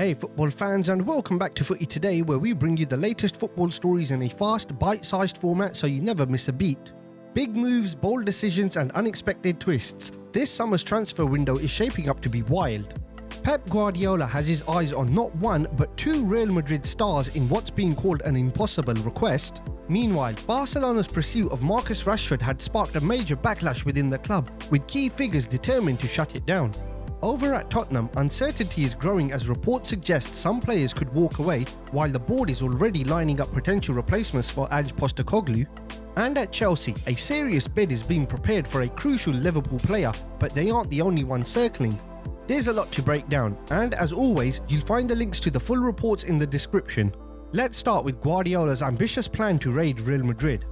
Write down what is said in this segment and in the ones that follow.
Hey football fans, and welcome back to Footy Today, where we bring you the latest football stories in a fast, bite-sized format so you never miss a beat. Big moves, bold decisions and unexpected twists. This summer's transfer window is shaping up to be wild. Pep Guardiola has his eyes on not one but two Real Madrid stars in what's being called an impossible request. Meanwhile, Barcelona's pursuit of Marcus Rashford had sparked a major backlash within the club, with key figures determined to shut it down. Over at Tottenham, uncertainty is growing as reports suggest some players could walk away, while the board is already lining up potential replacements for ANGE Postecoglou. And at Chelsea, a serious bid is being prepared for a crucial Liverpool player, but they aren't the only one circling. There's a lot to break down, and as always, you'll find the links to the full reports in the description. Let's start with Guardiola's ambitious plan to raid Real Madrid.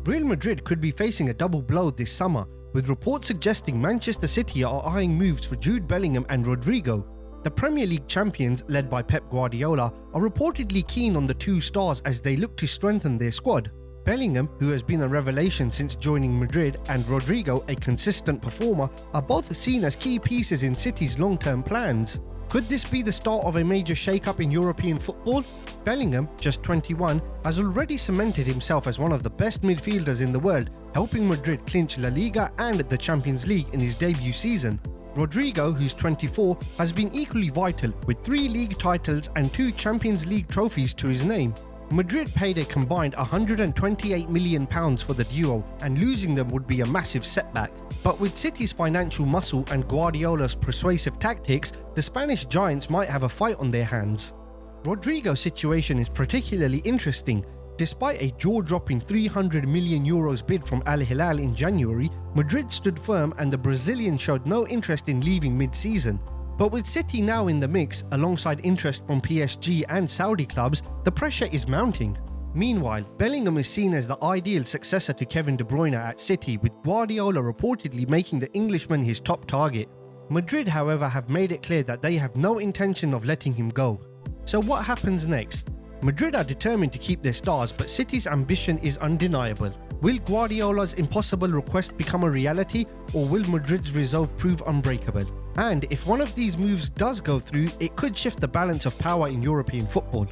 Real Madrid could be facing a double blow this summer, with reports suggesting Manchester City are eyeing moves for Jude Bellingham and Rodrygo. The Premier League champions, led by Pep Guardiola, are reportedly keen on the two stars as they look to strengthen their squad. Bellingham, who has been a revelation since joining Madrid, and Rodrygo, a consistent performer, are both seen as key pieces in City's long-term plans. Could this be the start of a major shake-up in European football? Bellingham, just 21, has already cemented himself as one of the best midfielders in the world, helping Madrid clinch La Liga and the Champions League in his debut season. Rodrygo, who's 24, has been equally vital, with 3 league titles and 2 Champions League trophies to his name. Madrid paid a combined £128 million for the duo, and losing them would be a massive setback. But with City's financial muscle and Guardiola's persuasive tactics, the Spanish giants might have a fight on their hands. Rodrygo's situation is particularly interesting. Despite a jaw-dropping €300 million bid from Al Hilal in January, Madrid stood firm and the Brazilian showed no interest in leaving mid-season. But with City now in the mix, alongside interest from PSG and Saudi clubs, the pressure is mounting. Meanwhile, Bellingham is seen as the ideal successor to Kevin De Bruyne at City, with Guardiola reportedly making the Englishman his top target. Madrid, however, have made it clear that they have no intention of letting him go. So what happens next? Madrid are determined to keep their stars, but City's ambition is undeniable. Will Guardiola's impossible request become a reality, or will Madrid's resolve prove unbreakable? And if one of these moves does go through, it could shift the balance of power in European football.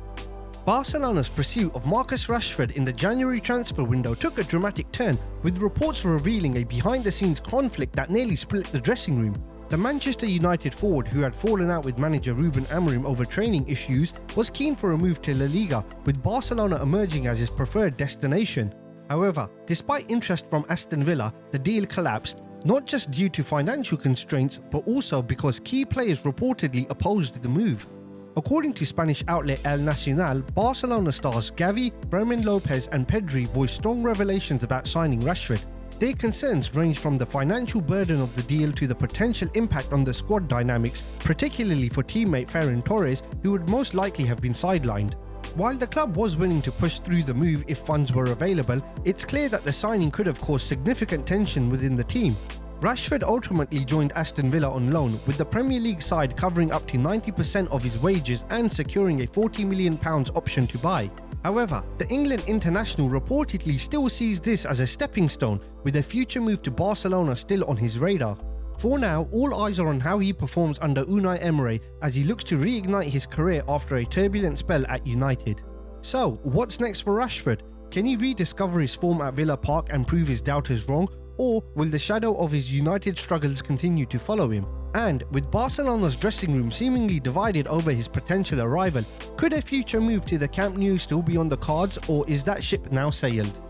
Barcelona's pursuit of Marcus Rashford in the January transfer window took a dramatic turn, with reports revealing a behind-the-scenes conflict that nearly split the dressing room. The Manchester United forward, who had fallen out with manager Ruben Amorim over training issues, was keen for a move to La Liga, with Barcelona emerging as his preferred destination. However, despite interest from Aston Villa, the deal collapsed, not just due to financial constraints, but also because key players reportedly opposed the move. According to Spanish outlet El Nacional, Barcelona stars Gavi, Fermin Lopez and Pedri voiced strong revelations about signing Rashford. Their concerns range from the financial burden of the deal to the potential impact on the squad dynamics, particularly for teammate Ferran Torres, who would most likely have been sidelined. While the club was willing to push through the move if funds were available, it's clear that the signing could have caused significant tension within the team. Rashford ultimately joined Aston Villa on loan, with the Premier League side covering up to 90% of his wages and securing a £40 million option to buy. However, the England international reportedly still sees this as a stepping stone, with a future move to Barcelona still on his radar. For now, all eyes are on how he performs under Unai Emery as he looks to reignite his career after a turbulent spell at United. So, what's next for Rashford? Can he rediscover his form at Villa Park and prove his doubters wrong, or will the shadow of his United struggles continue to follow him? And with Barcelona's dressing room seemingly divided over his potential arrival, could a future move to the Camp Nou still be on the cards, or is that ship now sailed?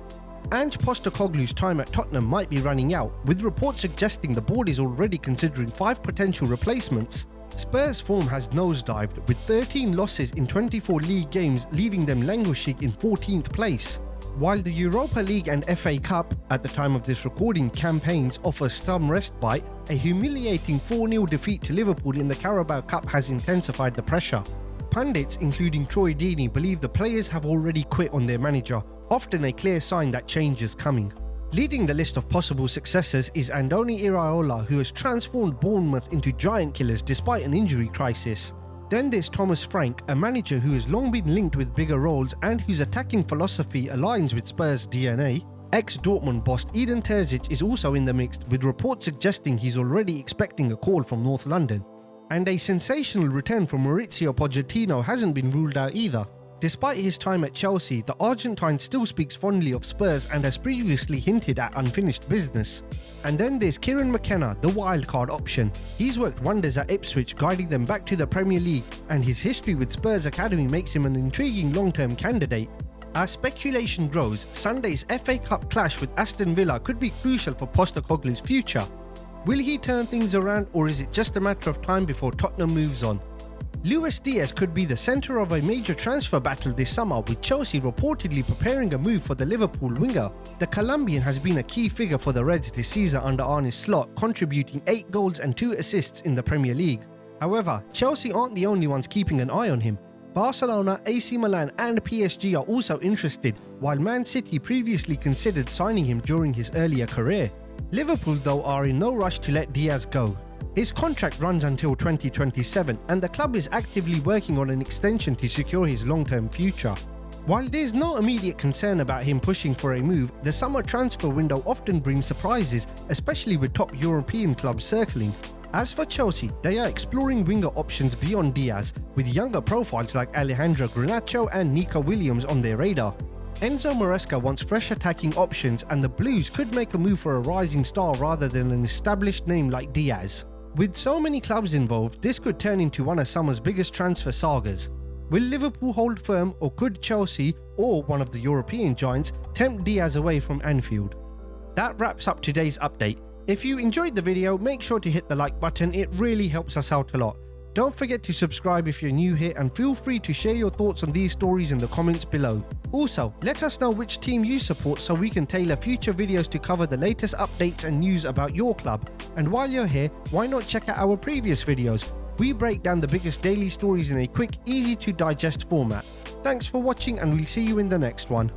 ANGE Postecoglou's time at Tottenham might be running out, with reports suggesting the board is already considering 5 potential replacements. Spurs' form has nosedived, with 13 losses in 24 league games, leaving them languishing in 14th place. While the Europa League and FA Cup, at the time of this recording, campaigns offer some respite, a humiliating 4-0 defeat to Liverpool in the Carabao Cup has intensified the pressure. Pundits, including Troy Deeney, believe the players have already quit on their manager, often a clear sign that change is coming. Leading the list of possible successors is Andoni Iraola, who has transformed Bournemouth into giant killers despite an injury crisis. Then there's Thomas Frank, a manager who has long been linked with bigger roles and whose attacking philosophy aligns with Spurs' DNA. Ex-Dortmund boss Edin Terzic is also in the mix, with reports suggesting he's already expecting a call from North London. And a sensational return from Mauricio Pochettino hasn't been ruled out either. Despite his time at Chelsea, the Argentine still speaks fondly of Spurs and has previously hinted at unfinished business. And then there's Kieran McKenna, the wildcard option. He's worked wonders at Ipswich, guiding them back to the Premier League, and his history with Spurs Academy makes him an intriguing long-term candidate. As speculation grows, Sunday's FA Cup clash with Aston Villa could be crucial for Postecoglou's future. Will he turn things around, or is it just a matter of time before Tottenham moves on? Luis Diaz could be the centre of a major transfer battle this summer, with Chelsea reportedly preparing a move for the Liverpool winger. The Colombian has been a key figure for the Reds this season under Arne Slot, contributing 8 goals and 2 assists in the Premier League. However, Chelsea aren't the only ones keeping an eye on him. Barcelona, AC Milan and PSG are also interested, while Man City previously considered signing him during his earlier career. Liverpool though are in no rush to let Diaz go. His contract runs until 2027 and the club is actively working on an extension to secure his long-term future. While there's no immediate concern about him pushing for a move, the summer transfer window often brings surprises, especially with top European clubs circling. As for Chelsea, they are exploring winger options beyond Diaz, with younger profiles like Alejandro Garnacho and Nico Williams on their radar. Enzo Maresca wants fresh attacking options, and the Blues could make a move for a rising star rather than an established name like Diaz. With so many clubs involved, this could turn into one of summer's biggest transfer sagas. Will Liverpool hold firm, or could Chelsea, or one of the European giants, tempt Diaz away from Anfield? That wraps up today's update. If you enjoyed the video, make sure to hit the like button, it really helps us out a lot. Don't forget to subscribe if you're new here, and feel free to share your thoughts on these stories in the comments below. Also, let us know which team you support so we can tailor future videos to cover the latest updates and news about your club. And while you're here, why not check out our previous videos? We break down the biggest daily stories in a quick, easy to digest format. Thanks for watching, and we'll see you in the next one.